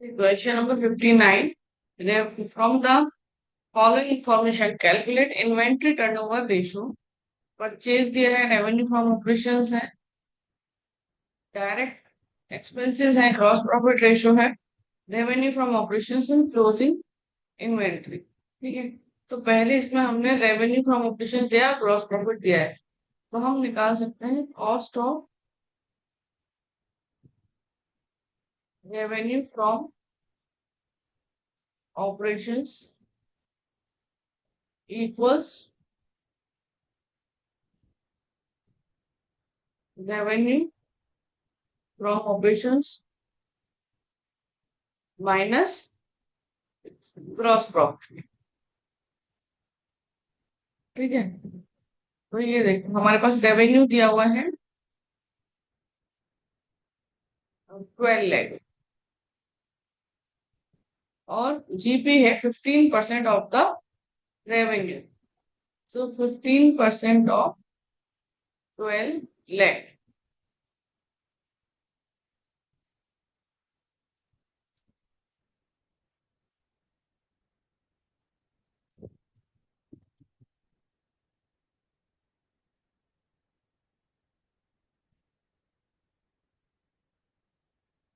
Question number 59. From the following information, calculate inventory turnover ratio. Purchase दिया है, revenue from operations है, direct expenses है, gross profit ratio है, revenue from operations and closing inventory. ठीक है। तो पहले इसमें हमने रेवेन्यू फ्रॉम ऑपरेशंस दिया, ग्रॉस प्रॉफिट दिया है, तो हम निकाल सकते हैं cost of revenue from operations equals revenue from operations minus gross profit. ठीक है। तो ये देखो हमारे पास रेवेन्यू दिया हुआ है 12 लाख और जीपी है 15% of the revenue. So 15% of 12 lakh.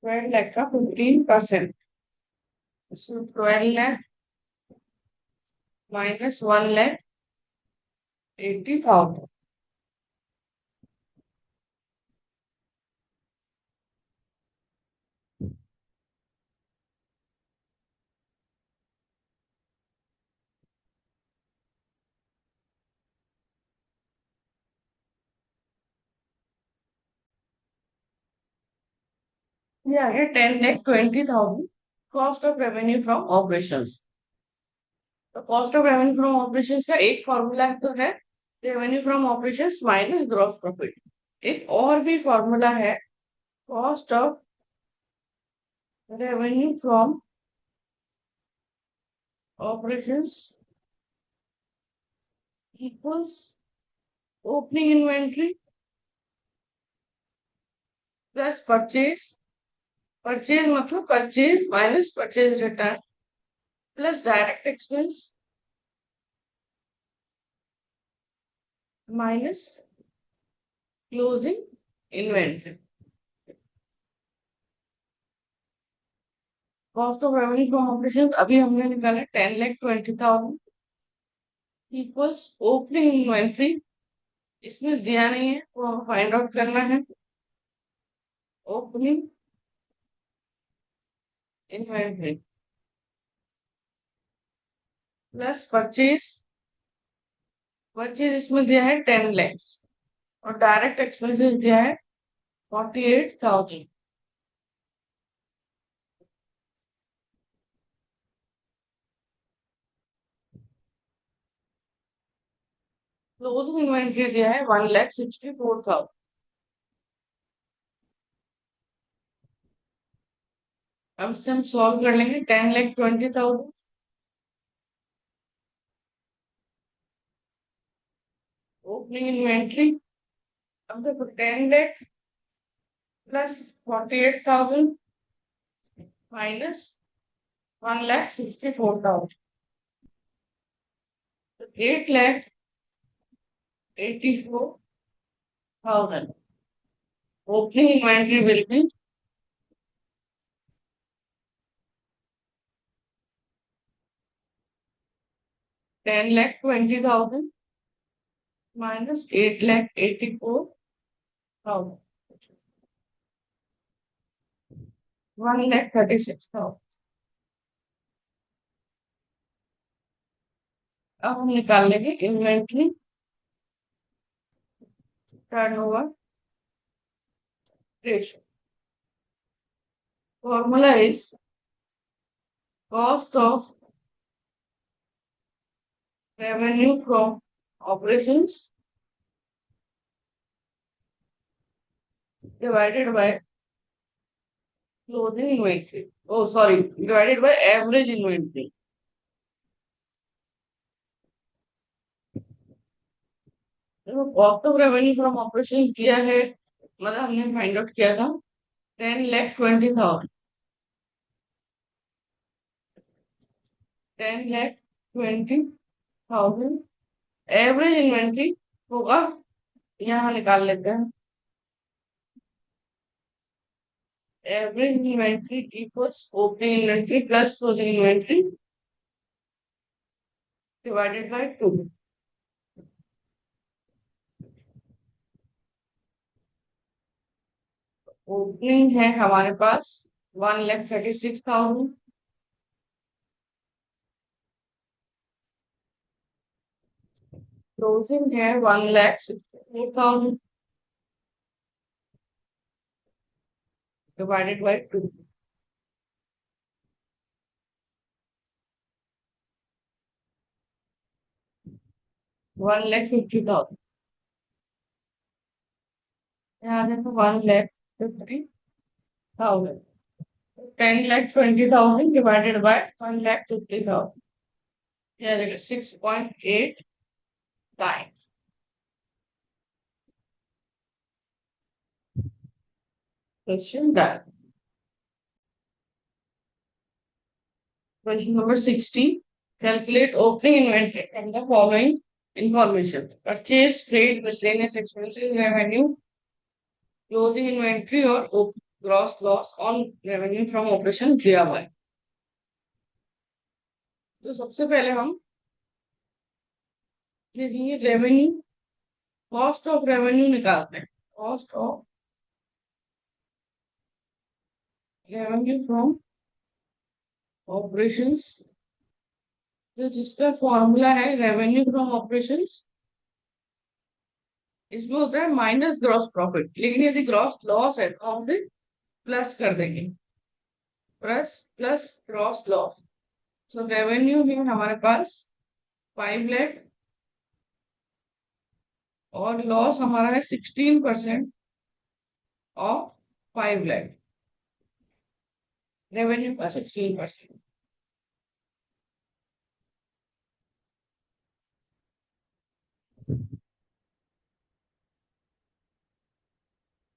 Twelve lakh का 15%, 12 लाख माइनस 1,80,000। ये आ गया 10,20,000 cost of revenue from operation. तो cost of revenue from operation का एक फॉर्मूला तो है revenue from operation minus gross profit. एक और भी फॉर्मूला है cost of revenue from operations equals opening inventory plus purchase. Purchase मतलब purchase minus purchase return plus direct expense minus closing inventory. Cost of revenue from operations अभी हमने निकाला 10,20,000 equals opening inventory. इसमें दिया नहीं है तो हमें फाइंड आउट करना है opening inventory plus purchase. Purchase इसमें दिया है 10 लाख और डायरेक्ट एक्सपेंसेस दिया है 48,000। क्लोजिंग इन्वेंट्री दिया है 1,64,000। अब से हम सॉल्व कर लेंगे 10,20,000 ओपनिंग इन्वेंट्री। अब देखो 10 lakh plus 48,000 minus 1,64,000, 8,84,000 opening inventory will be 10,20,000 minus 8,84,000, 1,36,000। अब हम निकाल लेंगे inventory turnover ratio. Formula is cost of revenue from operations divided by closing inventory. Oh, sorry, divided by average inventory. देखो cost of revenue from operation किया है, मतलब हमने find out किया था 10,20,000 10,20,000 एवरेज इन्वेंट्री होगा, यहाँ निकाल लेते हैं। Average inventory equals opening inventory plus closing inventory divided by 2। Opening है हमारे पास 1,36,000, क्लोजिंग है 1,64,000 डिवाइडेड बाय 2। 1,50,000, यहाँ देखो 1,50,000, 10,20,000 divided by 1,50,000, yeah, that is 6.8 times. Question done. Question number 60. Calculate opening inventory from the following information: purchase, freight, miscellaneous expenses, revenue, closing inventory और gross loss on revenue from operation दिया हुआ है। तो सबसे पहले हम ये रेवेन्यू, कॉस्ट ऑफ रेवेन्यू निकालते हैं। Cost of revenue from operations, तो जिसका फॉर्मूला है रेवेन्यू फ्रॉम ऑपरेशंस, इसमें होता है माइनस ग्रॉस प्रॉफिट, लेकिन यदि ग्रॉस लॉस है तो हम उसे प्लस कर देंगे, प्लस प्लस ग्रॉस लॉस। तो रेवेन्यू है हमारे पास 5 लाख और लॉस हमारा है 16% ऑफ 5 लाख, रेवेन्यू का 16%।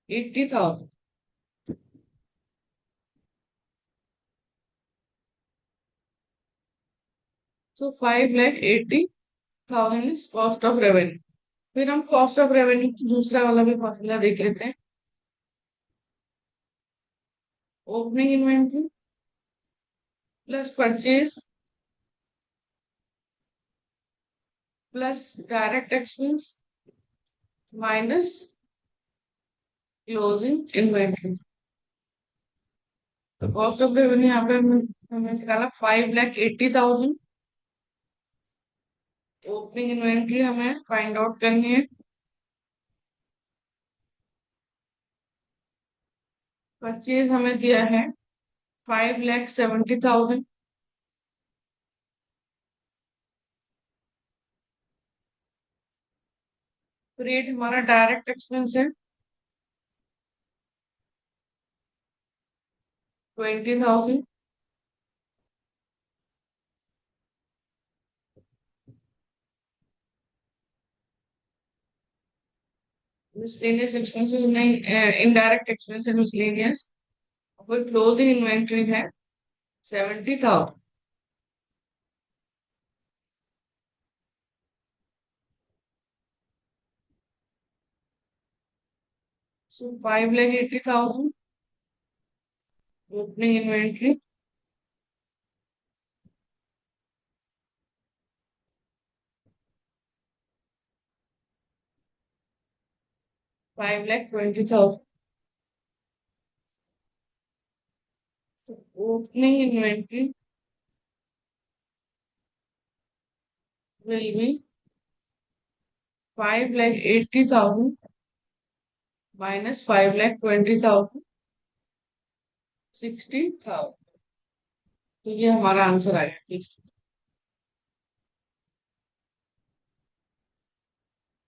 80,000, so 5,80,000 is cost of revenue. फिर हम कॉस्ट ऑफ रेवेन्यू दूसरा वाला भी फॉर्मूला देख लेते हैं। Opening inventory plus purchase plus direct expense minus closing inventory. तो कॉस्ट ऑफ रेवेन्यू यहाँ पे हमने निकाला 5,80,000। ओपनिंग इन्वेंट्री हमें फाइंड आउट करनी है। परचेज हमें दिया है 5,70,000। रेट हमारा डायरेक्ट एक्सपेंस है 20,000। मिसलेनियस एक्सपेंसेस नहीं, इनडायरेक्ट एक्सपेंस है मिसलेनियस। कोई क्लोजिंग इन्वेंट्री है 70,000। सो 5,80,000 opening inventory 5,20,000। Opening inventory will be 5,80,000 minus 5,20,000, 60,000। तो ये हमारा आंसर आएगा।